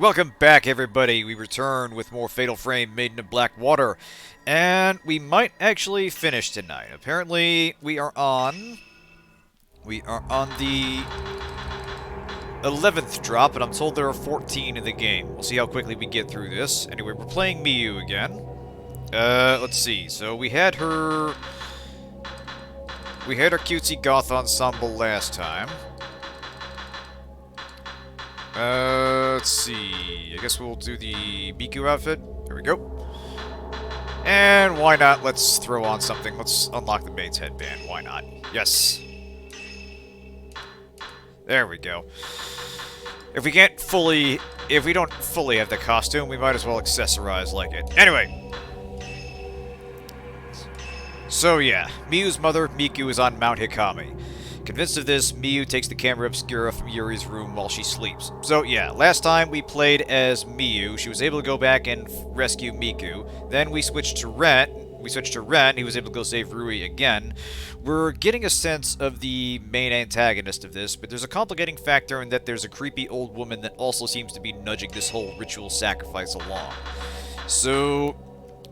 Welcome back, everybody. We return with more Fatal Frame Maiden of Black Water. And we might actually finish tonight. Apparently, we are on the 11th drop, and I'm told there are 14 in the game. We'll see how quickly we get through this. Anyway, we're playing Miu again. Let's see. So we had our cutesy goth ensemble last time. Let's see. I guess we'll do the Miku outfit. Here we go. And why not? Let's throw on something. Let's unlock the maid's headband. Why not? Yes. There we go. If we don't fully have the costume, we might as well accessorize like it. Anyway. So yeah, Miu's mother, Miku, is on Mount Hikami. Convinced of this, Miu takes the camera obscura from Yuri's room while she sleeps. So yeah, last time we played as Miu. She was able to go back and rescue Miku. Then we switched to Ren. He was able to go save Rui again. We're getting a sense of the main antagonist of this, but there's a complicating factor in that there's a creepy old woman that also seems to be nudging this whole ritual sacrifice along. So,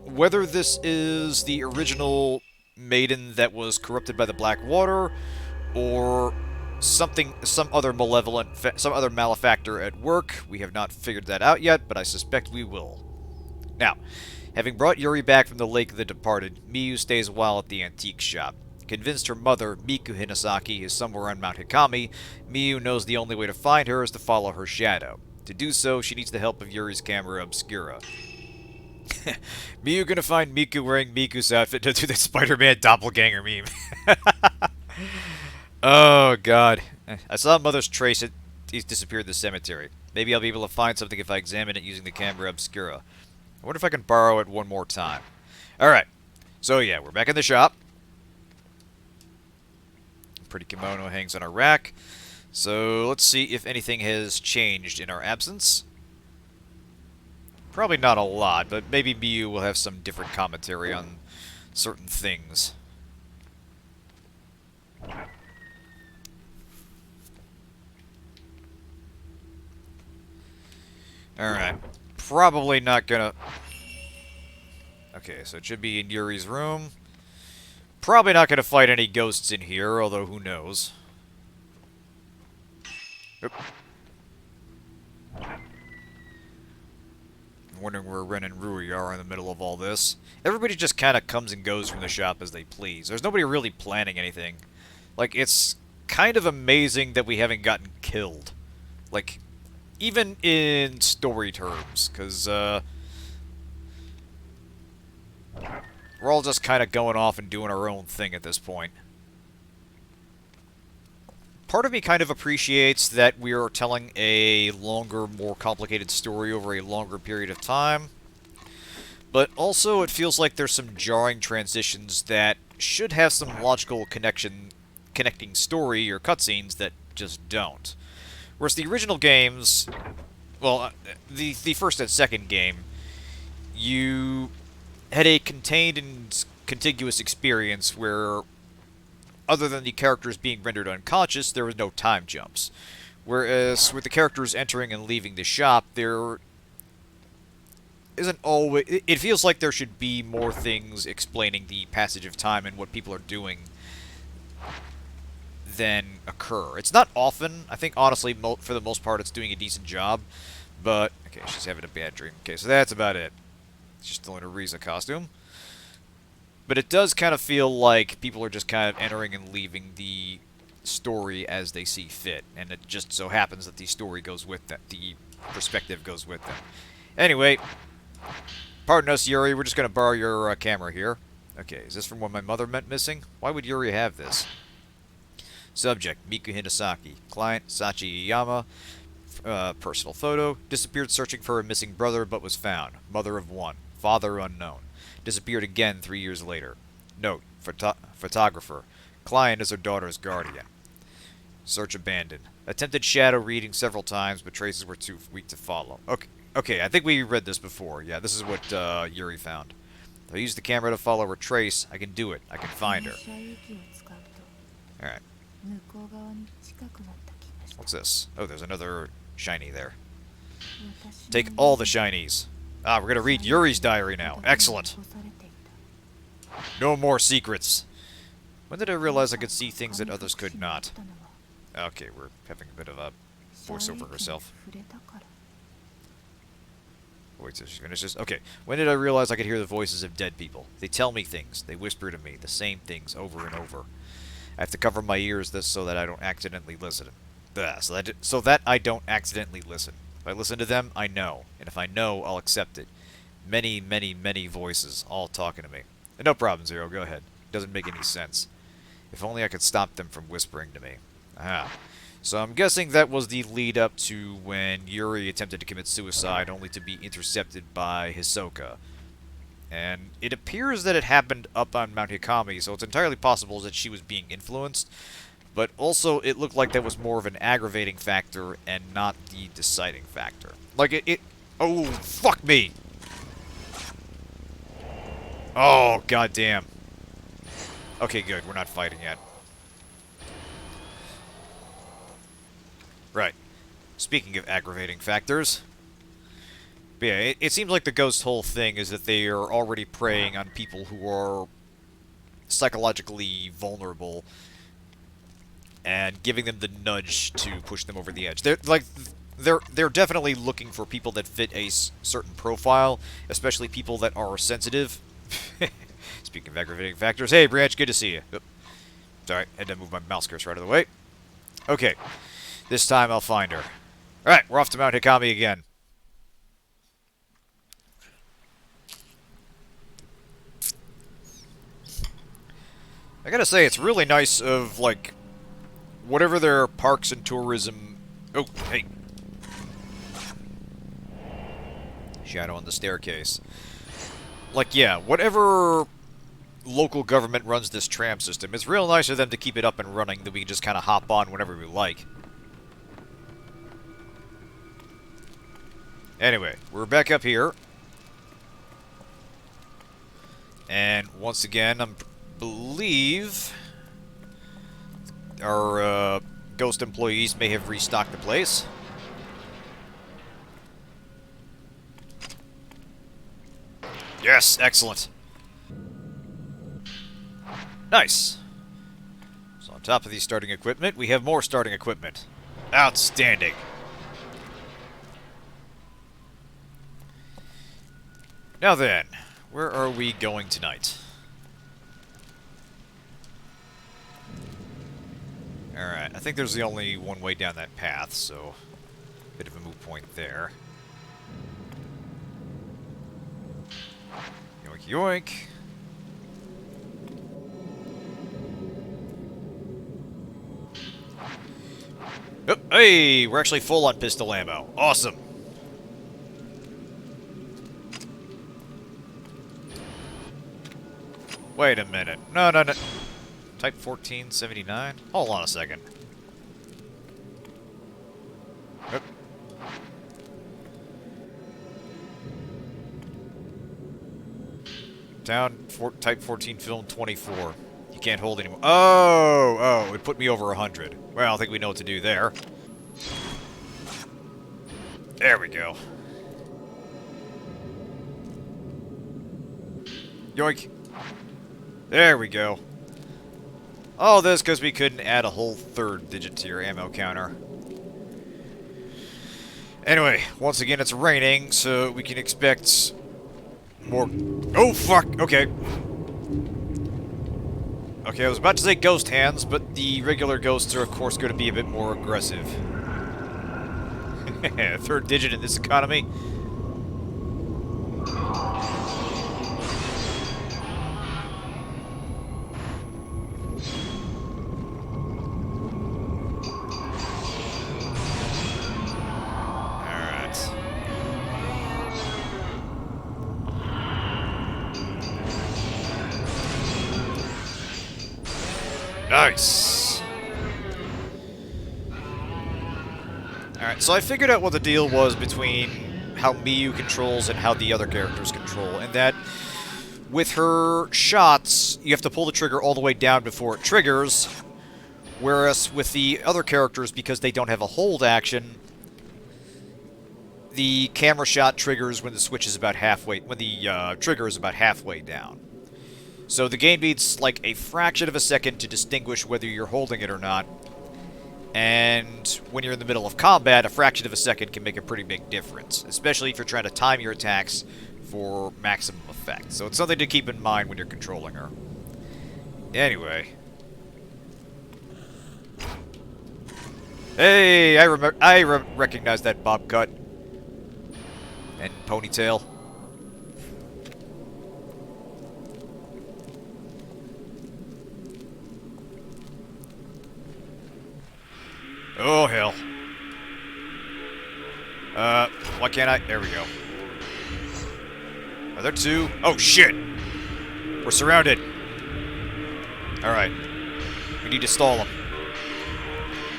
whether this is the original Maiden that was corrupted by the Black Water, or some other malefactor at work. We have not figured that out yet, but I suspect we will. Now, having brought Yuri back from the Lake of the Departed, Miu stays a while at the antique shop. Convinced her mother, Miku Hinasaki, is somewhere on Mount Hikami, Miu knows the only way to find her is to follow her shadow. To do so, she needs the help of Yuri's camera obscura. Miu gonna find Miku wearing Miku's outfit to do the Spider-Man doppelganger meme. Oh, God. I saw Mother's trace. He's disappeared in the cemetery. Maybe I'll be able to find something if I examine it using the camera obscura. I wonder if I can borrow it one more time. Alright. So, yeah, we're back in the shop. Pretty kimono hangs on a rack. So, let's see if anything has changed in our absence. Probably not a lot, but maybe Miu will have some different commentary on certain things. Alright. Probably not gonna... Okay, so it should be in Yuri's room. Probably not gonna fight any ghosts in here, although who knows. Oop. I'm wondering where Ren and Rui are in the middle of all this. Everybody just kind of comes and goes from the shop as they please. There's nobody really planning anything. Like, it's kind of amazing that we haven't gotten killed. Like... Even in story terms, because, we're all just kind of going off and doing our own thing at this point. Part of me kind of appreciates that we are telling a longer, more complicated story over a longer period of time. But also, it feels like there's some jarring transitions that should have some logical connecting story or cutscenes that just don't. Whereas the original games, well, the first and second game, you had a contained and contiguous experience where, other than the characters being rendered unconscious, there was no time jumps. Whereas with the characters entering and leaving the shop, there isn't always... It feels like there should be more things explaining the passage of time and what people are doing than occur. It's not often. I think, honestly, for the most part, it's doing a decent job. But, okay, she's having a bad dream. Okay, so that's about it. She's still in a Riza costume. But it does kind of feel like people are just kind of entering and leaving the story as they see fit. And it just so happens that the story goes with that. The perspective goes with them. Anyway, pardon us, Yuri. We're just going to borrow your camera here. Okay, is this from when my mother went missing? Why would Yuri have this? Subject, Miku Hinasaki. Client, Sachi Iyama. Personal photo. Disappeared searching for her missing brother, but was found. Mother of one. Father unknown. Disappeared again 3 years later. Note, photographer. Client is her daughter's guardian. Search abandoned. Attempted shadow reading several times, but traces were too weak to follow. Okay, I think we read this before. Yeah, this is what Yuri found. If I use the camera to follow her trace, I can do it. I can find her. Alright. What's this? Oh, there's another shiny there. Take all the shinies. Ah, we're gonna read Yuri's diary now. Excellent. No more secrets. When did I realize I could see things that others could not? Okay, we're having a bit of a voice over herself. Wait till she finishes. Okay, when did I realize I could hear the voices of dead people? They tell me things. They whisper to me the same things over and over. I have to cover my ears so that I don't accidentally listen. So that I don't accidentally listen. If I listen to them, I know. And if I know, I'll accept it. Many, many, many voices all talking to me. And no problem, Zero. Go ahead. Doesn't make any sense. If only I could stop them from whispering to me. Aha. So I'm guessing that was the lead up to when Yuri attempted to commit suicide only to be intercepted by Hisoka. And it appears that it happened up on Mount Hikami, so it's entirely possible that she was being influenced. But also, it looked like that was more of an aggravating factor and not the deciding factor. Like, oh, fuck me! Oh, goddamn. Okay, good. We're not fighting yet. Right. Speaking of aggravating factors. But yeah, it seems like the ghost whole thing is that they are already preying on people who are psychologically vulnerable and giving them the nudge to push them over the edge. They're definitely looking for people that fit a certain profile, especially people that are sensitive. Speaking of aggravating factors, hey Branch, good to see you. Oh, sorry, had to move my mouse cursor out of the way. Okay, this time I'll find her. Alright, we're off to Mount Hikami again. I gotta say, it's really nice of, like, whatever their parks and tourism... Oh, hey. Shadow on the staircase. Like, yeah, whatever local government runs this tram system, it's real nice of them to keep it up and running that we can just kind of hop on whenever we like. Anyway, we're back up here. And once again, I believe our ghost employees may have restocked the place. Yes, excellent. Nice. So on top of the starting equipment, we have more starting equipment. Outstanding. Now then, where are we going tonight? Alright, I think there's the only one way down that path, so bit of a moot point there. Yoink yoink. Oh, hey, we're actually full on pistol ammo. Awesome. Wait a minute. No. Type 1479? Hold on a second. Oh. Type 14 film 24. You can't hold anymore. Oh, it put me over 100. Well, I think we know what to do there. There we go. Yoink. There we go. All this because we couldn't add a whole third digit to your ammo counter. Anyway, once again it's raining, so we can expect more... Oh, fuck! Okay. Okay, I was about to say ghost hands, but the regular ghosts are of course going to be a bit more aggressive. Third digit in this economy. Nice! Alright, so I figured out what the deal was between how Miyu controls and how the other characters control, and that with her shots, you have to pull the trigger all the way down before it triggers, whereas with the other characters, because they don't have a hold action, the camera shot triggers when the switch is about halfway, when the trigger is about halfway down. So the game needs like a fraction of a second to distinguish whether you're holding it or not. And when you're in the middle of combat, a fraction of a second can make a pretty big difference, especially if you're trying to time your attacks for maximum effect. So it's something to keep in mind when you're controlling her. Anyway. Hey, I recognize that bob cut. And ponytail. Oh, hell. Why can't I? There we go. Are there two? Oh, shit! We're surrounded. Alright. We need to stall them.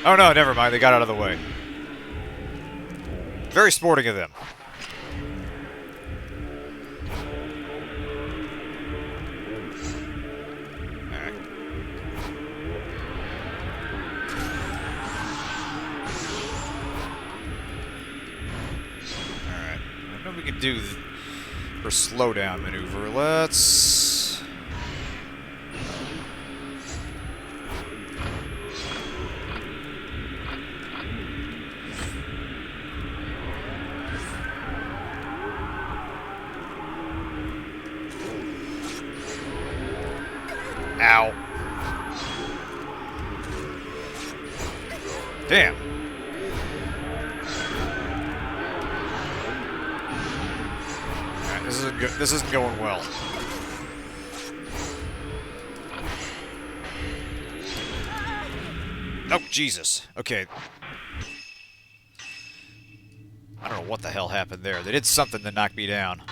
Oh, no, never mind. They got out of the way. Very sporting of them. We can do for slowdown maneuver. Let's... Ow. Damn. This isn't going well. Oh, Jesus. Okay. I don't know what the hell happened there. They did something to knock me down.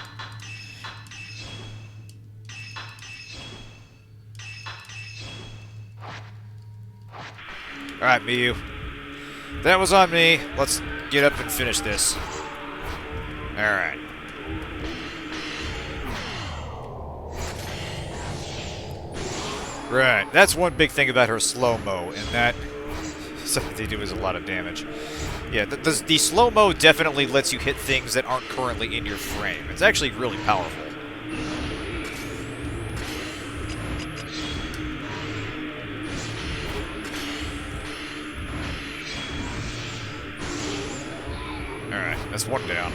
Alright, Miyu. That was on me. Let's get up and finish this. Alright. Right, that's one big thing about her slow-mo, and that something they do is a lot of damage. Yeah, the slow-mo definitely lets you hit things that aren't currently in your frame. It's actually really powerful. Alright, that's one down.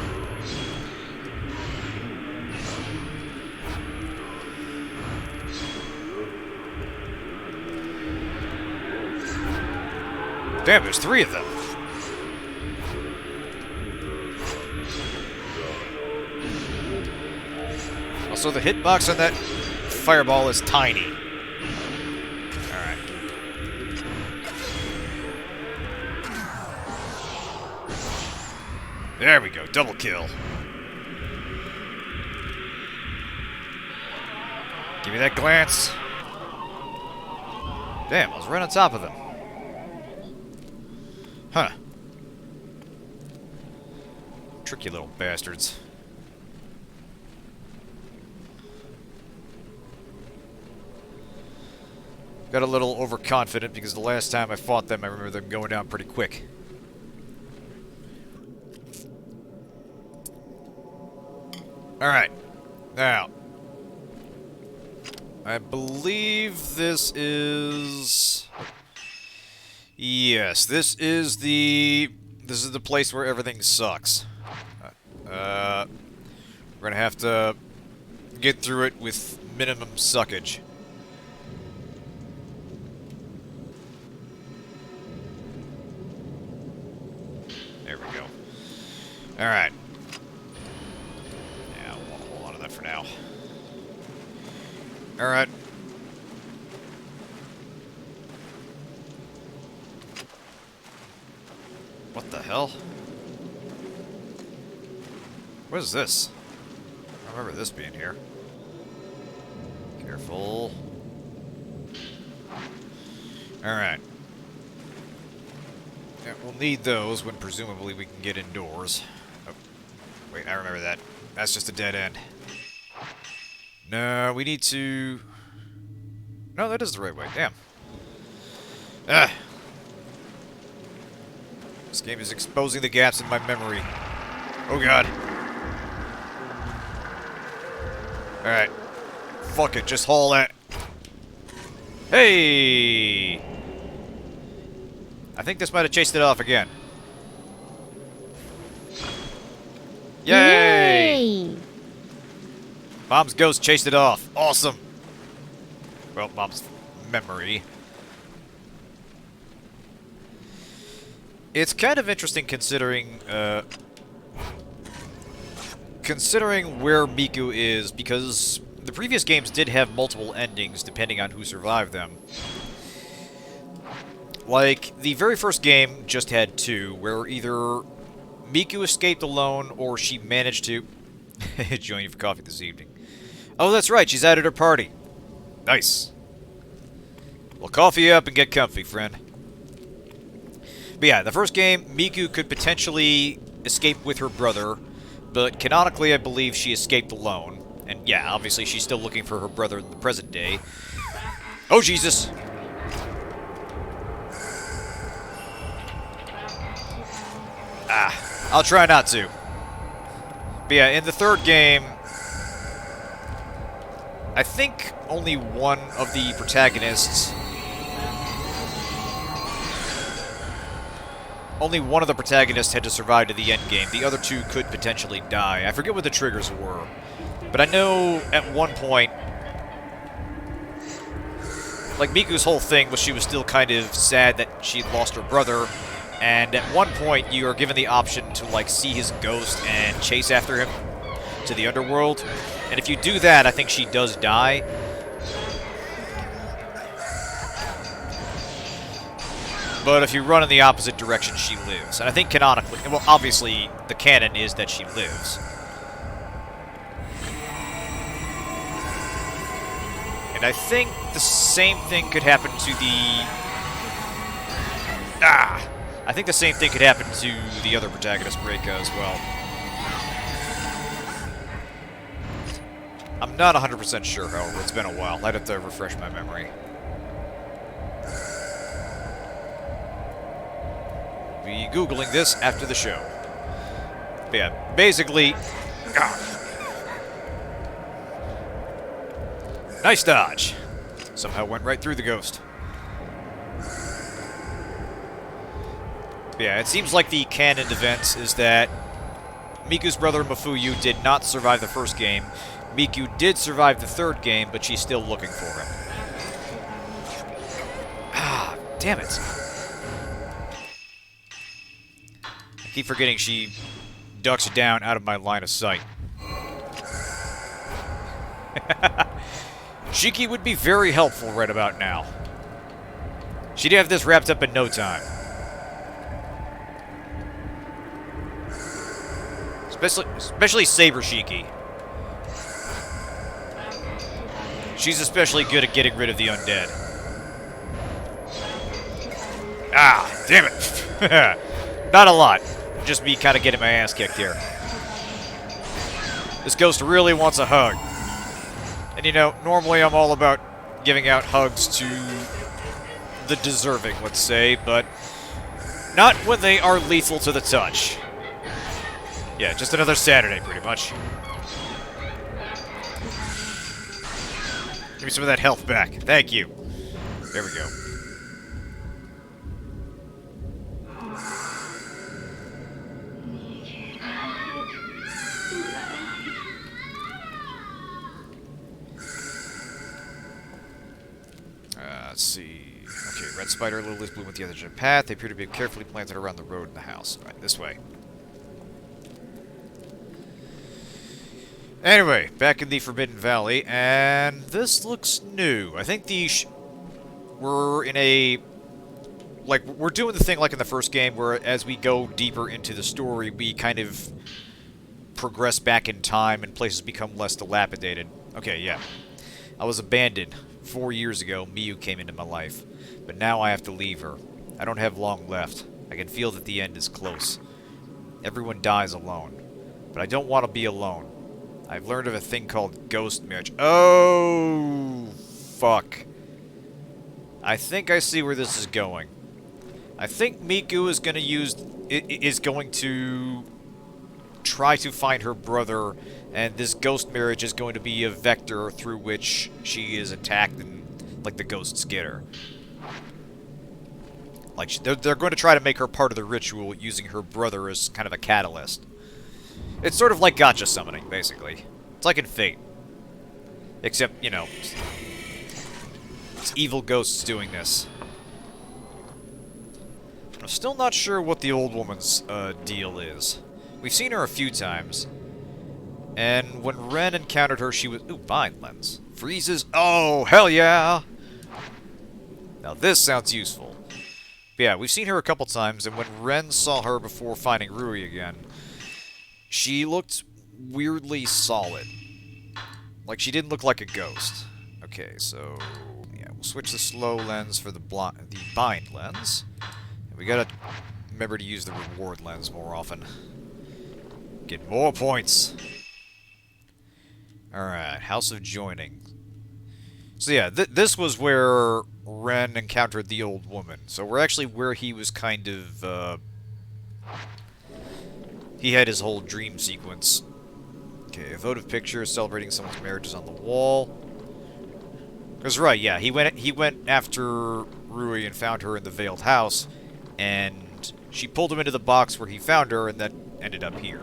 Damn, there's three of them. Also, the hitbox on that fireball is tiny. Alright. There we go, double kill. Give me that glance. Damn, I was right on top of them. Huh. Tricky little bastards. Got a little overconfident because the last time I fought them, I remember them going down pretty quick. Alright. Now. I believe this is... Yes, this is the place where everything sucks. We're gonna have to get through it with minimum suckage. There we go. Alright. Yeah, we'll hold on to that for now. Alright. What the hell? What is this? I don't remember this being here. Careful. Alright. Yeah, we'll need those when presumably we can get indoors. Oh, wait, I remember that. That's just a dead end. No, we need to... No, that is the right way. Damn. Ah! This game is exposing the gaps in my memory. Oh god. Alright. Fuck it, just haul that. Hey! I think this might have chased it off again. Yay! Mom's ghost chased it off. Awesome. Well, Mom's memory. It's kind of interesting considering where Miku is, because the previous games did have multiple endings depending on who survived them. Like, the very first game just had two, where either Miku escaped alone or she managed to join you for coffee this evening. Oh, that's right, she's out at her party. Nice. Well, coffee up and get comfy, friend. But yeah, the first game, Miku could potentially escape with her brother, but canonically I believe she escaped alone. And yeah, obviously she's still looking for her brother in the present day. Oh, Jesus! Ah, I'll try not to. But yeah, in the third game, I think only one of the protagonists... Only one of the protagonists had to survive to the end game. The other two could potentially die. I forget what the triggers were. But I know at one point... Like, Miku's whole thing was she was still kind of sad that she'd lost her brother. And at one point, you are given the option to, like, see his ghost and chase after him to the underworld. And if you do that, I think she does die. But if you run in the opposite direction, she lives. And I think canonically... Well, obviously, the canon is that she lives. And I think the same thing could happen to the... I think the same thing could happen to the other protagonist, Reika, as well. I'm not 100% sure, however. It's been a while. I'd have to refresh my memory. Be Googling this after the show. But yeah, basically... Nice dodge. Somehow went right through the ghost. But yeah, it seems like the canon events is that Miku's brother Mafuyu did not survive the first game. Miku did survive the third game, but she's still looking for him. Ah, damn it. I keep forgetting she ducks down out of my line of sight. Shiki would be very helpful right about now. She'd have this wrapped up in no time. Especially Saber Shiki. She's especially good at getting rid of the undead. Ah, damn it. Not a lot. Just me kind of getting my ass kicked here. This ghost really wants a hug. And you know, normally I'm all about giving out hugs to the deserving, let's say, but not when they are lethal to the touch. Yeah, just another Saturday, pretty much. Give me some of that health back. Thank you. There we go. Let's see. Okay, red spider lilies bloom at the edge of the path. They appear to be carefully planted around the road and the house. All right, this way. Anyway, back in the Forbidden Valley, and this looks new. I think we're in a... Like, we're doing the thing like in the first game, where as we go deeper into the story, we kind of progress back in time and places become less dilapidated. Okay, yeah. I was abandoned. 4 years ago, Miyu came into my life. But now I have to leave her. I don't have long left. I can feel that the end is close. Everyone dies alone. But I don't want to be alone. I've learned of a thing called ghost marriage. Oh, fuck. I think I see where this is going. I think Miku is going to try to find her brother, and this ghost marriage is going to be a vector through which she is attacked and, like, the ghosts get her. Like, they're going to try to make her part of the ritual using her brother as kind of a catalyst. It's sort of like gacha summoning, basically. It's like in Fate. Except, you know, it's evil ghosts doing this. I'm still not sure what the old woman's deal is. We've seen her a few times. And when Ren encountered her, she was... Ooh, bind lens. Freezes. Oh, hell yeah! Now this sounds useful. But yeah, we've seen her a couple times, and when Ren saw her before finding Rui again, she looked weirdly solid. Like, she didn't look like a ghost. Okay, so... yeah, we'll switch the slow lens for the bind lens. And we gotta remember to use the reward lens more often. Get more points! Alright, House of Joining. So yeah, this was where Ren encountered the old woman. So we're actually where he was kind of, he had his whole dream sequence. Okay, a votive picture celebrating someone's marriage is on the wall. Because right, yeah, he went after Rui and found her in the Veiled House, and she pulled him into the box where he found her, and that ended up here.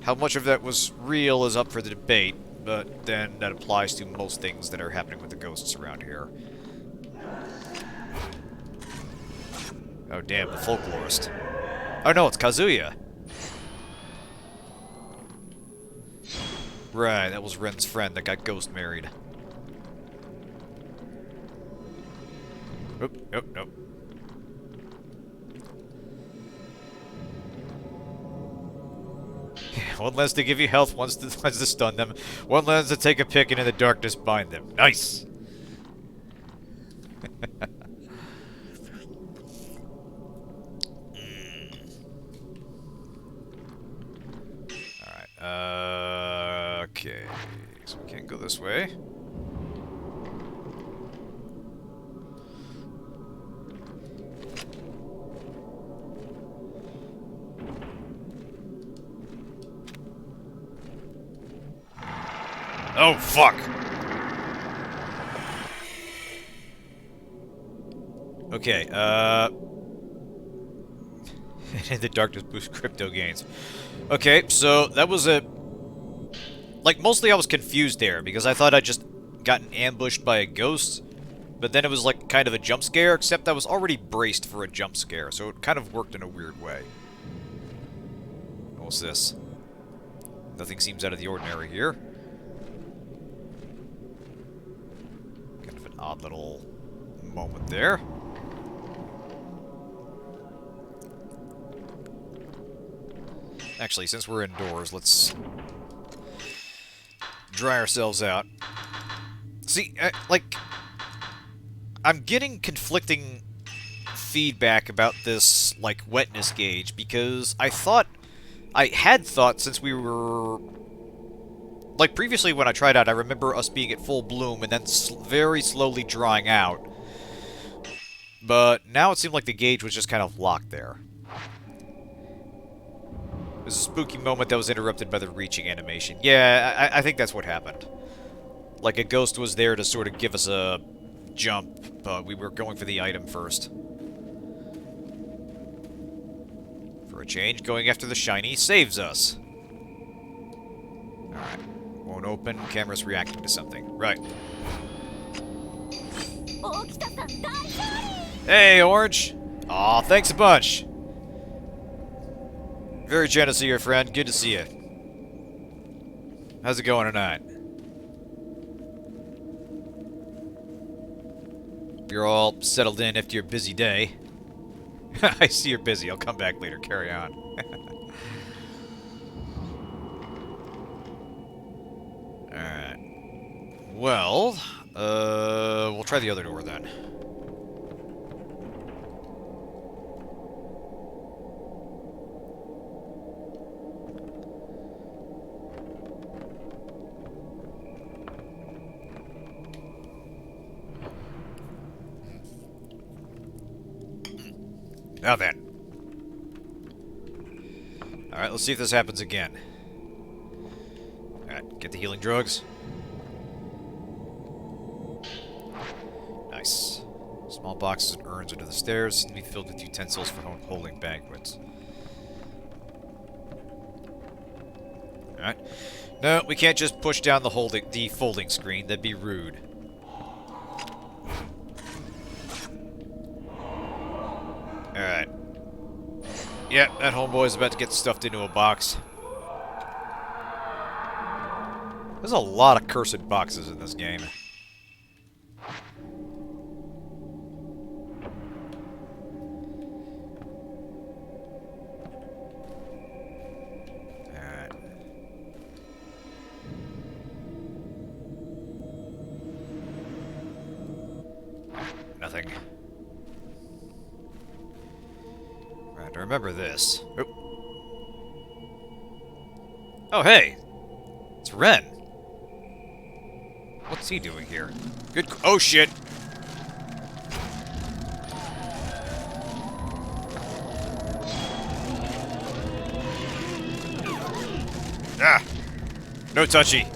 How much of that was real is up for the debate, but then that applies to most things that are happening with the ghosts around here. Oh damn, the folklorist. Oh no, it's Kazuya! Right, that was Ren's friend that got ghost married. Oop, nope, nope. One lens to give you health, one lens to stun them, one lens to take a pick and in the darkness bind them. Nice! Alright, okay. So we can't go this way. Oh, fuck! Okay, the darkness boosts crypto gains. Okay, so that was a... like, mostly I was confused there, because I thought I'd just gotten ambushed by a ghost, but then it was like kind of a jump scare, except I was already braced for a jump scare, so it kind of worked in a weird way. What's this? Nothing seems out of the ordinary here. Kind of an odd little moment there. Actually, since we're indoors, let's dry ourselves out. See, like, I'm getting conflicting feedback about this, like, wetness gauge, because I had thought since we were... like, previously when I tried out, I remember us being at full bloom and then very slowly drying out. But now it seemed like the gauge was just kind of locked there. It was a spooky moment that was interrupted by the reaching animation. Yeah, I think that's what happened. Like, a ghost was there to sort of give us a jump, but we were going for the item first. For a change, going after the shiny saves us. Alright. Won't open, camera's reacting to something. Right. Hey, Orange! Aw, thanks a bunch! Very generous of you, friend. Good to see you. How's it going tonight? You're all settled in after your busy day. I see you're busy. I'll come back later. Carry on. Alright. Well, we'll try the other door then. Now then. Alright, let's see if this happens again. Alright, get the healing drugs. Nice. Small boxes and urns under the stairs seem to be filled with utensils for holding banquets. Alright. No, we can't just push down the folding screen. That'd be rude. Alright. Yep, that homeboy's about to get stuffed into a box. There's a lot of cursed boxes in this game. Alright. Nothing. Right, I remember this. Oop. Oh, hey! It's Ren. What's he doing here? Good. Oh, shit! Ah! No touchy!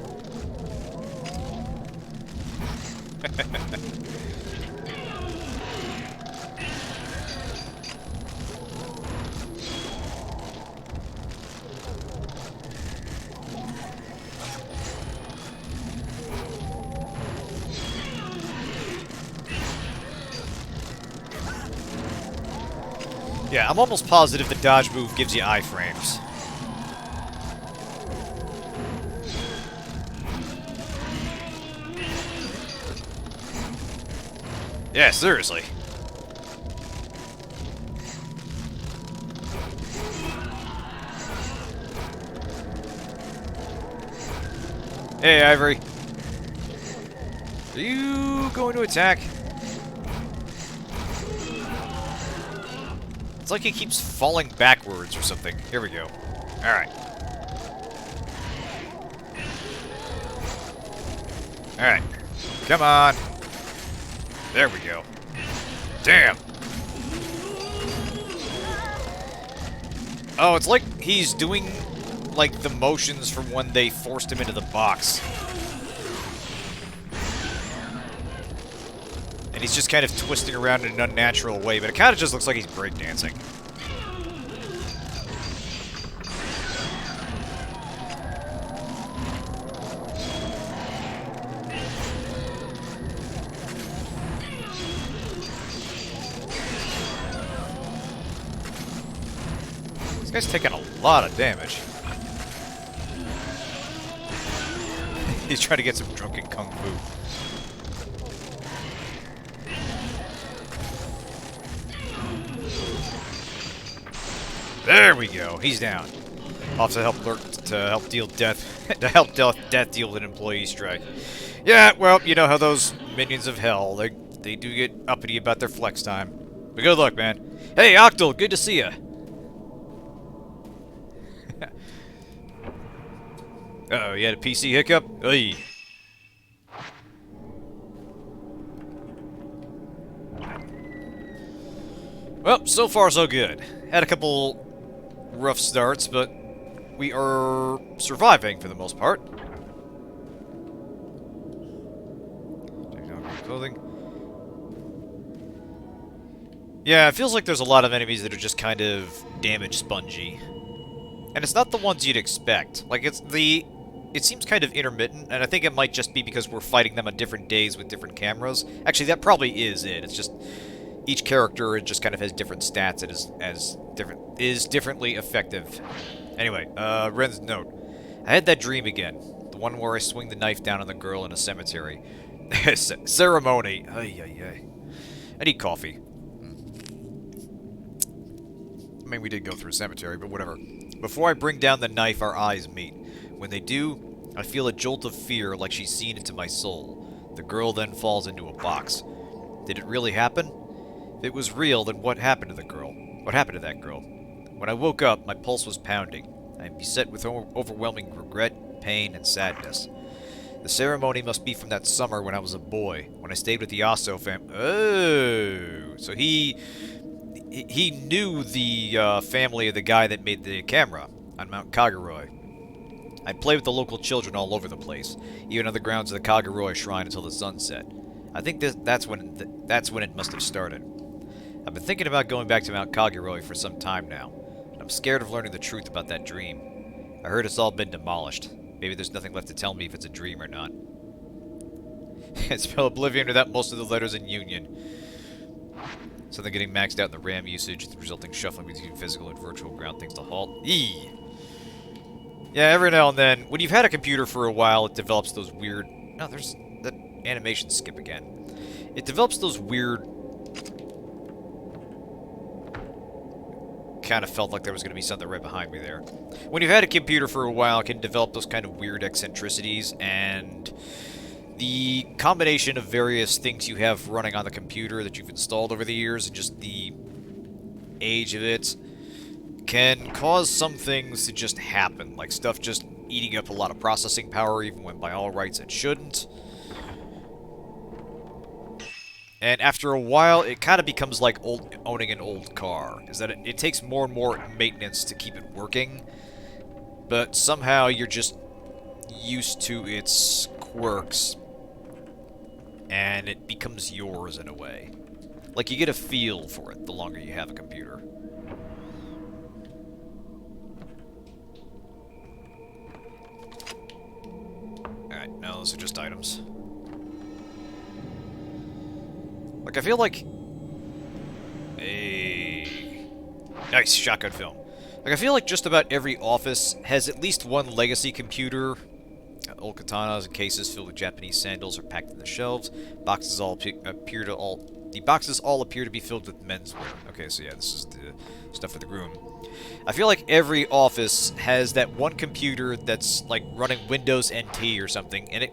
Yeah, I'm almost positive the dodge move gives you iframes. Yeah, seriously. Hey, Ivory. Are you going to attack? It's like he keeps falling backwards or something. Here we go. Alright. Alright. Come on. There we go. Damn. Oh, it's like he's doing, like, the motions from when they forced him into the box. And he's just kind of twisting around in an unnatural way, but it kind of just looks like he's breakdancing. This guy's taking a lot of damage. He's trying to get some drunken kung fu. There we go. He's down. I'll have to help deal death deal with an employee strike. Yeah, well, you know how those minions of hell, they do get uppity about their flex time. But good luck, man. Hey, Octal, good to see ya. Uh-oh, you had a PC hiccup? Oy. Well, so far so good. Had a couple rough starts, but we are surviving for the most part. Clothing. Yeah, it feels like there's a lot of enemies that are just kind of damage spongy. And it's not the ones you'd expect. Like, it seems kind of intermittent, and I think it might just be because we're fighting them on different days with different cameras. Actually, that probably is it. It's just each character just kind of has different stats and is differently effective. Anyway, Ren's note. I had that dream again. The one where I swing the knife down on the girl in a cemetery. Ceremony. Ay, ay, ay. I need coffee. I mean, we did go through a cemetery, but whatever. Before I bring down the knife, our eyes meet. When they do, I feel a jolt of fear like she's seen into my soul. The girl then falls into a box. Did it really happen? If it was real, then what happened to the girl? What happened to that girl? When I woke up, my pulse was pounding. I am beset with overwhelming regret, pain, and sadness. The ceremony must be from that summer when I was a boy, when I stayed with the Aso family. Oh, so he knew the family of the guy that made the camera. on Mount Kaguroi. I'd play with the local children all over the place, even on the grounds of the Kaguroi shrine until the sun set. I think that's when it must have started. I've been thinking about going back to Mount Kaguroi for some time now. I'm scared of learning the truth about that dream. I heard it's all been demolished. Maybe there's nothing left to tell me if it's a dream or not. Spell oblivion to that most of the letters in Union. Something getting maxed out in the RAM usage, the resulting shuffling between physical and virtual ground things to halt. Eee! Yeah, every now and then, when you've had a computer for a while, it develops those weird... No, there's that animation skip again. It develops those weird... Kind of felt like there was going to be something right behind me there. When you've had a computer for a while, it can develop those kind of weird eccentricities, and the combination of various things you have running on the computer that you've installed over the years, and just the age of it, can cause some things to just happen, like stuff just eating up a lot of processing power, even when by all rights it shouldn't. And after a while, it kind of becomes like owning an old car, is that it takes more and more maintenance to keep it working, but somehow you're just used to its quirks, and it becomes yours in a way. Like, you get a feel for it the longer you have a computer. Alright, no, those are just items. Like, I feel like... Nice, shotgun film. Like, I feel like just about every office has at least one legacy computer. Old katanas and cases filled with Japanese sandals are packed in the shelves. The boxes all appear to be filled with menswear. Okay, so yeah, this is the stuff for the groom. I feel like every office has that one computer that's, like, running Windows NT or something, and it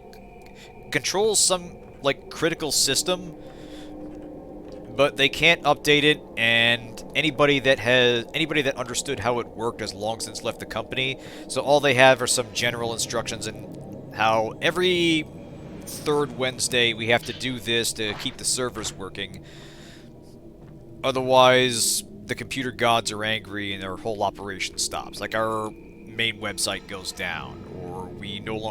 controls some, like, critical system, but they can't update it, and anybody that understood how it worked has long since left the company, so all they have are some general instructions and how every third Wednesday we have to do this to keep the servers working. Otherwise, the computer gods are angry and our whole operation stops. Like, our main website goes down, or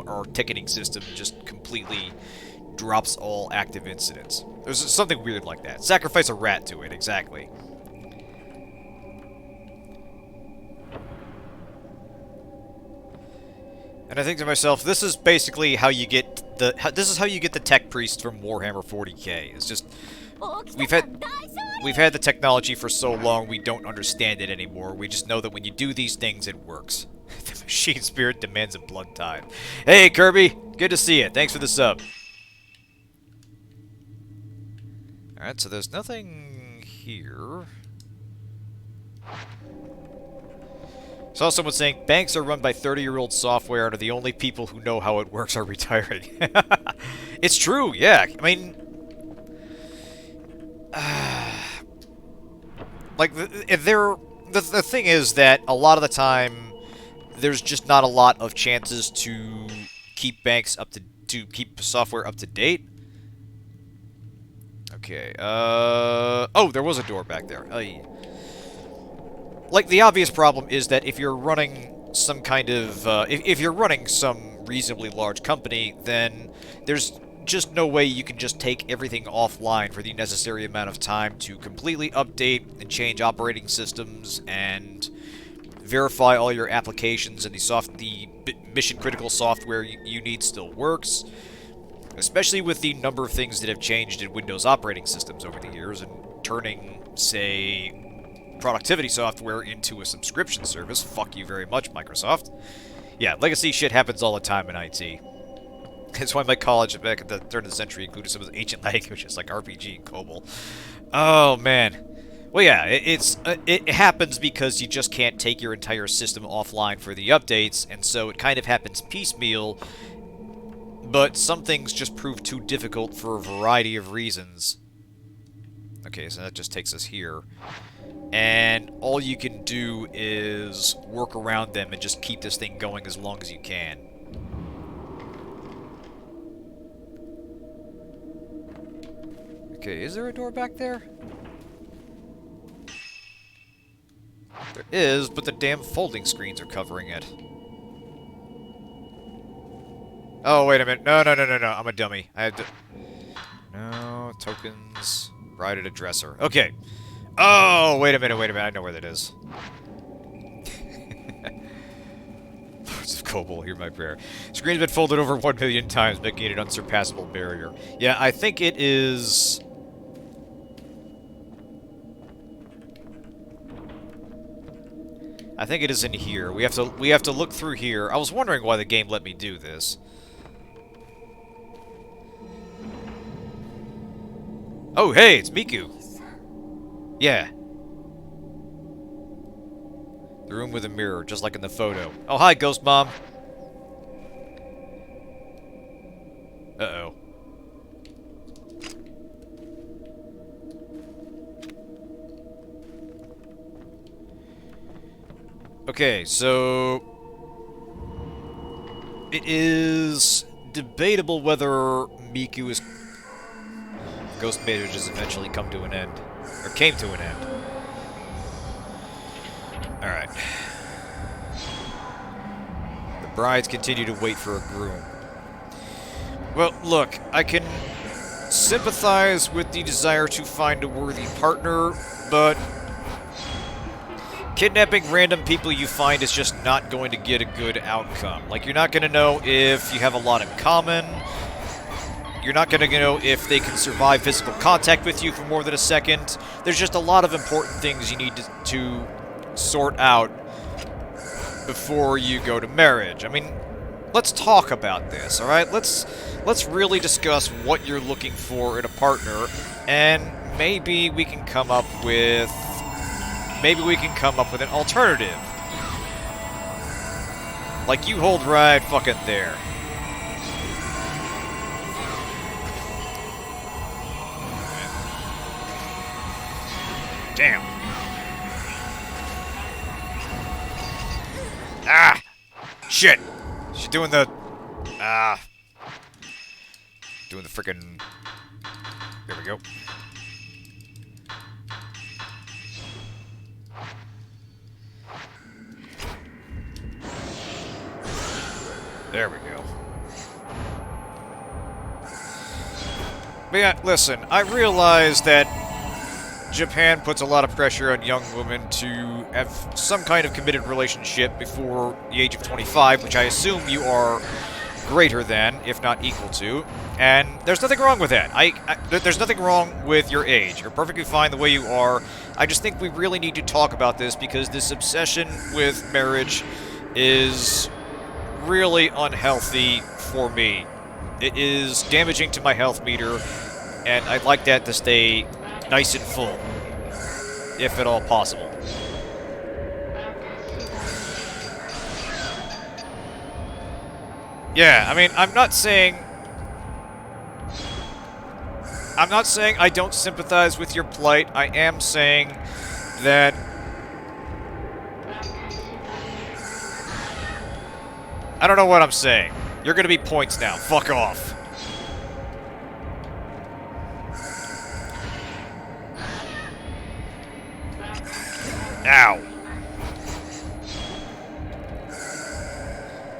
our ticketing system just completely drops all active incidents. There's something weird like that. Sacrifice a rat to it, exactly. And I think to myself, this is basically how you get the tech priest from Warhammer 40k. It's just we've had the technology for so long we don't understand it anymore. We just know that when you do these things, it works. The machine spirit demands a blood tithe. Hey Kirby, good to see you. Thanks for the sub. Alright, so there's nothing here. Saw someone saying, banks are run by 30-year-old software and are the only people who know how it works are retiring. It's true, yeah. I mean... like, the thing is that a lot of the time, there's just not a lot of chances to keep keep software up to date. Okay, oh, there was a door back there. Like, the obvious problem is that if you're running some kind of, if you're running some reasonably large company, then there's just no way you can just take everything offline for the necessary amount of time to completely update and change operating systems and verify all your applications and the mission-critical software you need still works. Especially with the number of things that have changed in Windows operating systems over the years and turning, say, productivity software into a subscription service. Fuck you very much, Microsoft. Yeah, legacy shit happens all the time in IT. That's why my college back at the turn of the century included some of the ancient languages like RPG and COBOL. Oh, man. Well, yeah, it happens because you just can't take your entire system offline for the updates, and so it kind of happens piecemeal. But some things just prove too difficult for a variety of reasons. Okay, so that just takes us here. And all you can do is work around them and just keep this thing going as long as you can. Okay, is there a door back there? There is, but the damn folding screens are covering it. Oh, wait a minute. No, no, no, no, no. I'm a dummy. I had to... No, tokens. Bride at a dresser. Okay. Oh, wait a minute, wait a minute. I know where that is. Lords of Kobol, hear my prayer. Screen's been folded over 1 million times, making it an unsurpassable barrier. Yeah, I think it is... I think it is in here. We have to look through here. I was wondering why the game let me do this. Oh, hey, it's Miku. Yeah. The room with a mirror, just like in the photo. Oh, hi, Ghost Mom. Uh-oh. Okay, so... It is debatable whether Miku is... Ghost marriages eventually come to an end. Or came to an end. Alright. The brides continue to wait for a groom. Well, look, I can sympathize with the desire to find a worthy partner, but kidnapping random people you find is just not going to get a good outcome. Like, you're not going to know if you have a lot in common. You're not going to know if they can survive physical contact with you for more than a second. There's just a lot of important things you need to sort out before you go to marriage. I mean, let's talk about this, alright? Let's really discuss what you're looking for in a partner, and maybe we can come up with... Maybe we can come up with an alternative. Like, you hold right fucking there. Damn. Ah! Shit! She's doing the... Doing the frickin'... There we go. There we go. But yeah, listen, I realize that Japan puts a lot of pressure on young women to have some kind of committed relationship before the age of 25, which I assume you are greater than, if not equal to. And there's nothing wrong with that. There's nothing wrong with your age. You're perfectly fine the way you are. I just think we really need to talk about this because this obsession with marriage is really unhealthy for me. It is damaging to my health meter, and I'd like that to stay nice and full, if at all possible. Yeah, I mean, I'm not saying I don't sympathize with your plight. I am saying that I don't know what I'm saying. You're gonna be points now. Fuck off. Ow.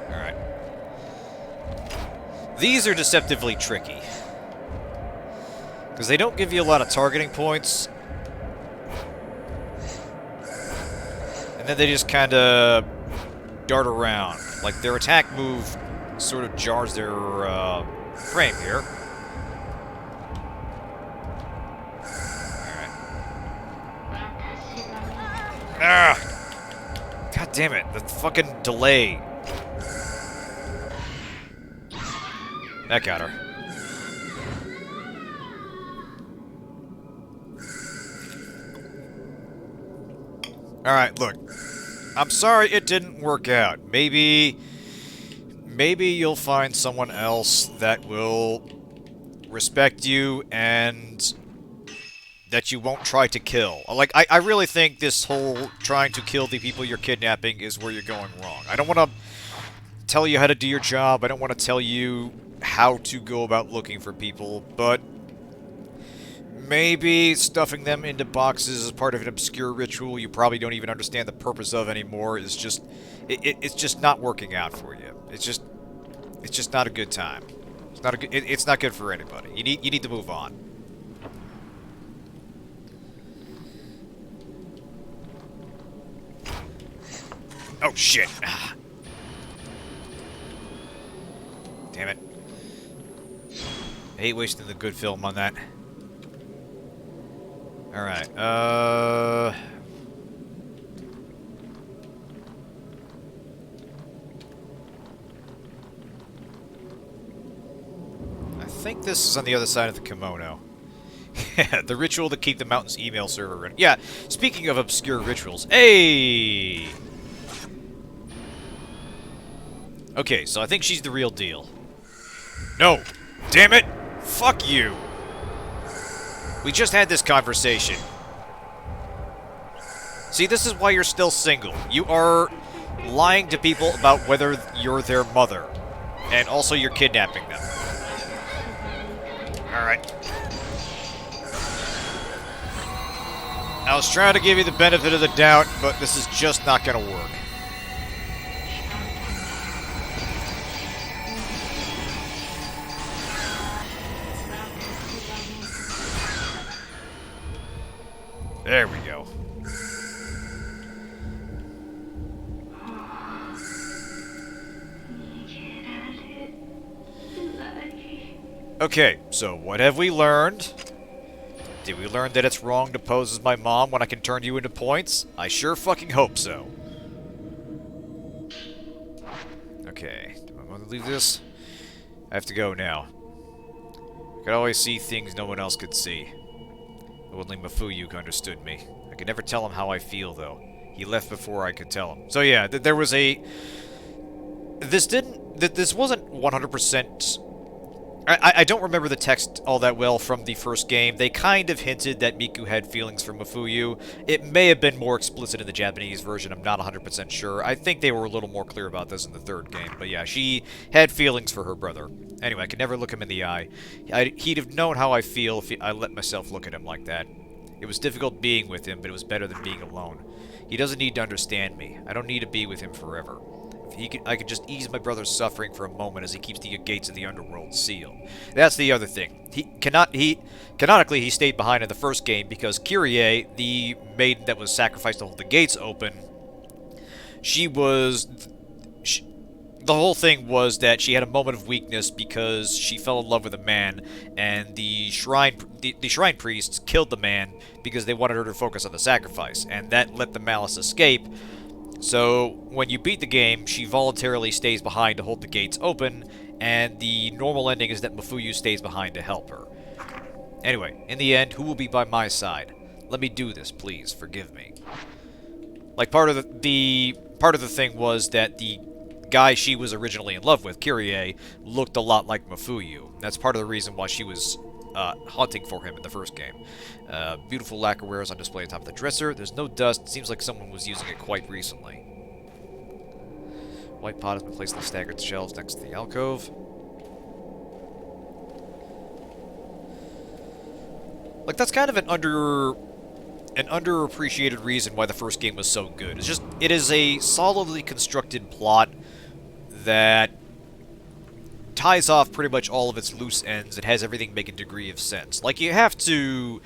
Alright. These are deceptively tricky. Because they don't give you a lot of targeting points. And then they just kind of dart around. Like, their attack move sort of jars their frame here. Alright. Ah! God damn it, the fucking delay. That got her. Alright, look. I'm sorry it didn't work out. Maybe you'll find someone else that will respect you and that you won't try to kill. Like, I really think this whole trying to kill the people you're kidnapping is where you're going wrong. I don't want to tell you how to do your job. I don't want to tell you how to go about looking for people, but Maybe stuffing them into boxes as part of an obscure ritual you probably don't even understand the purpose of anymore is just... it's just not working out for you. It's just not a good time. It's not a good, it's not good for anybody. You need to move on. Oh shit. Damn it. I hate wasting the good film on that. Alright, I think this is on the other side of the kimono. The ritual to keep the mountain's email server running. Yeah, speaking of obscure rituals. Hey! Okay, so I think she's the real deal. No! Damn it! Fuck you! We just had this conversation. See, this is why you're still single. You are lying to people about whether you're their mother. And also you're kidnapping them. Alright. I was trying to give you the benefit of the doubt, but this is just not gonna work. There we go. Okay, so what have we learned? Did we learn that it's wrong to pose as my mom when I can turn you into points? I sure fucking hope so. Okay, do I want to leave this? I have to go now. I could always see things no one else could see. Only Mafuyu understood me. I could never tell him how I feel, though. He left before I could tell him. So yeah, there was a... This wasn't 100%... I don't remember the text all that well from the first game. They kind of hinted that Miku had feelings for Mafuyu. It may have been more explicit in the Japanese version. I'm not 100% sure. I think they were a little more clear about this in the third game. But yeah, she had feelings for her brother. Anyway, I could never look him in the eye. He'd have known how I feel if I let myself look at him like that. It was difficult being with him, but it was better than being alone. He doesn't need to understand me. I don't need to be with him forever. I could just ease my brother's suffering for a moment as he keeps the gates of the underworld sealed. That's the other thing. Canonically, he stayed behind in the first game because Kyrie, the maiden that was sacrificed to hold the gates open, the whole thing was that she had a moment of weakness because she fell in love with a man, and the shrine priests killed the man because they wanted her to focus on the sacrifice, and that let the malice escape. So, when you beat the game, she voluntarily stays behind to hold the gates open, and the normal ending is that Mafuyu stays behind to help her. Anyway, in the end, who will be by my side? Let me do this, please. Forgive me. Like, part of the thing was that the guy she was originally in love with, Kyrie, looked a lot like Mafuyu. That's part of the reason why she was hunting for him in the first game. Beautiful lacquerware is on display atop the dresser. There's no dust. Seems like someone was using it quite recently. White pot has been placed on the staggered shelves next to the alcove. Like, that's kind of an underappreciated reason why the first game was so good. It's just, it is a solidly constructed plot that ties off pretty much all of its loose ends. It has everything make a degree of sense. Like, you have to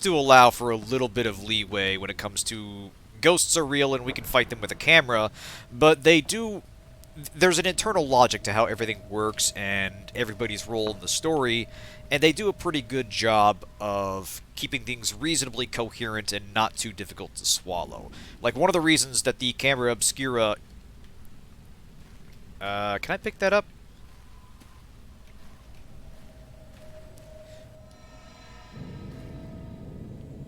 allow for a little bit of leeway when it comes to ghosts are real and we can fight them with a camera, but there's an internal logic to how everything works and everybody's role in the story, and they do a pretty good job of keeping things reasonably coherent and not too difficult to swallow. Like, one of the reasons that the camera obscura... can I pick that up?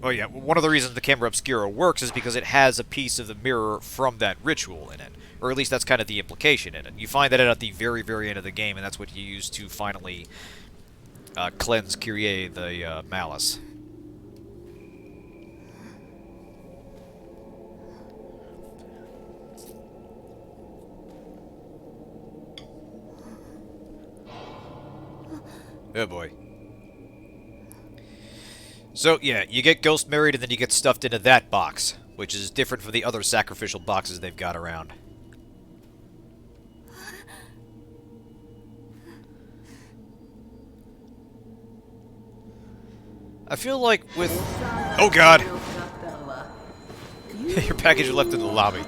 Oh yeah, one of the reasons the camera obscura works is because it has a piece of the mirror from that ritual in it. Or at least that's kind of the implication in it. You find that at the very, very end of the game, and that's what you use to finally cleanse Kyrie the malice. Oh boy. So, yeah, you get ghost married and then you get stuffed into that box, which is different from the other sacrificial boxes they've got around. I feel like with... Oh god! Your package is left in the lobby.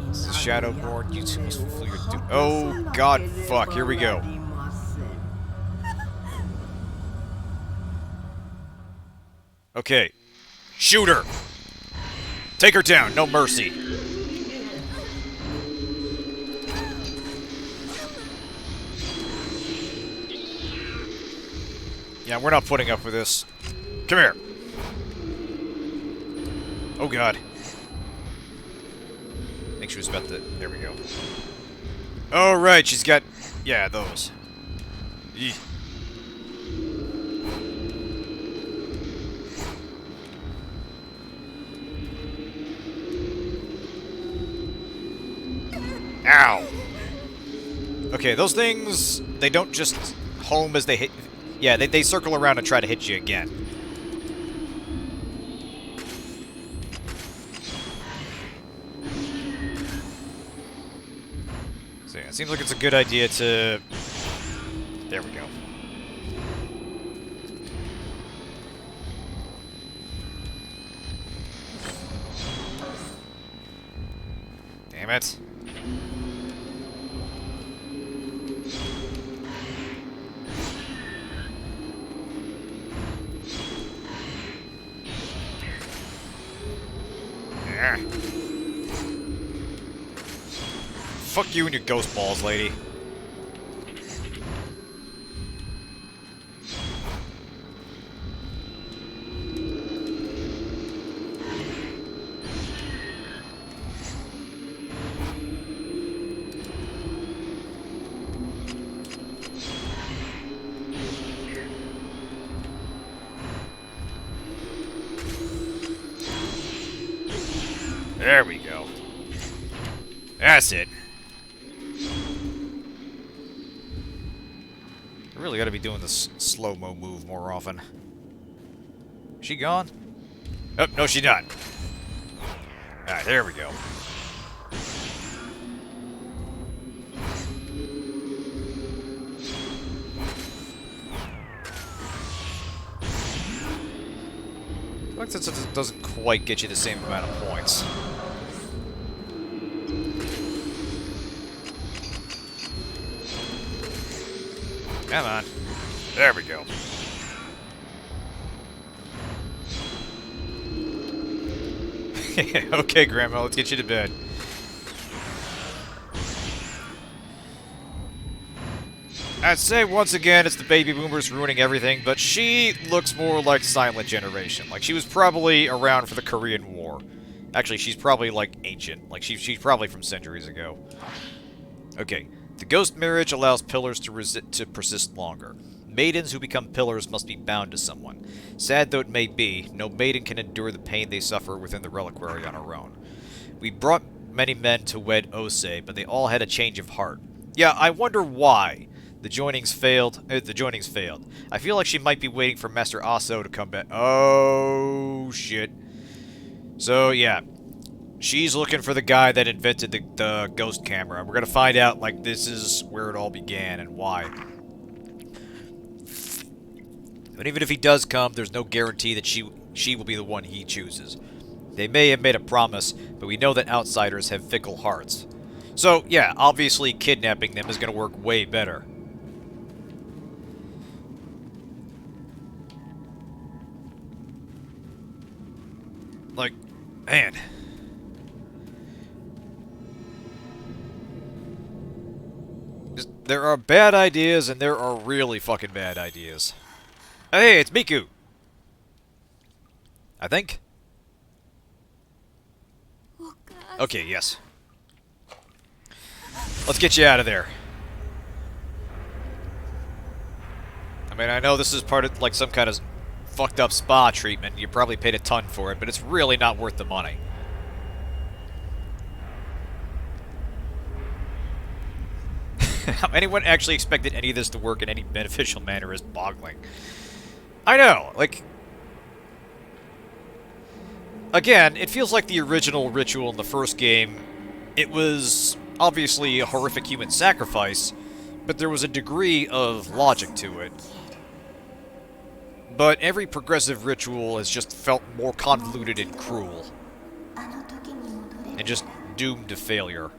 This is Shadowborn. You two must fulfill your duty. Oh god, fuck, here we go. Okay. Shoot her! Take her down, no mercy. Yeah, we're not putting up with this. Come here. Oh god. I think she was about to... There we go. Oh right, she's got... Yeah, those. Eeh. Ow! Okay, those things, they don't just home as they hit... Yeah, they circle around and try to hit you again. So yeah, it seems like it's a good idea to... There we go. Damn it. Yeah. Fuck you and your ghost balls, lady. There we go. That's it. I really gotta be doing this slow-mo move more often. Is she gone? Oh, no, she's not. Alright, there we go. Like since it doesn't quite get you the same amount of points. Come on. There we go. Okay, Grandma, let's get you to bed. I'd say once again it's the baby boomers ruining everything, but she looks more like Silent Generation. Like she was probably around for the Korean War. Actually, she's probably like ancient. Like she's probably from centuries ago. Okay. The ghost marriage allows pillars to persist longer. Maidens who become pillars must be bound to someone. Sad though it may be, no maiden can endure the pain they suffer within the reliquary on her own. We brought many men to wed Osei, but they all had a change of heart. Yeah, I wonder why. The joinings failed. I feel like she might be waiting for Master Aso to come back. Oh, shit. So, yeah. She's looking for the guy that invented the ghost camera. We're gonna find out, like, this is where it all began and why. But even if he does come, there's no guarantee that she will be the one he chooses. They may have made a promise, but we know that outsiders have fickle hearts. So, yeah, obviously kidnapping them is gonna work way better. Like, man... There are bad ideas, and there are really fucking bad ideas. Hey, it's Miku! I think? Okay, yes. Let's get you out of there. I mean, I know this is part of, like, some kind of fucked up spa treatment. You probably paid a ton for it, but it's really not worth the money. How anyone actually expected any of this to work in any beneficial manner is boggling. I know, like... Again, it feels like the original ritual in the first game. It was obviously a horrific human sacrifice, but there was a degree of logic to it. But every progressive ritual has just felt more convoluted and cruel. And just doomed to failure.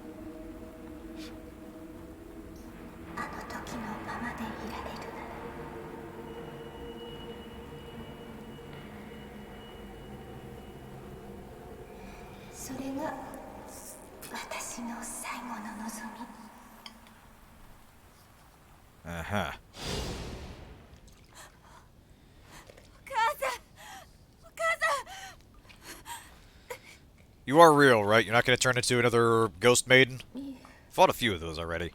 Uh-huh. You are real, right? You're not going to turn into another ghost maiden? Fought a few of those already.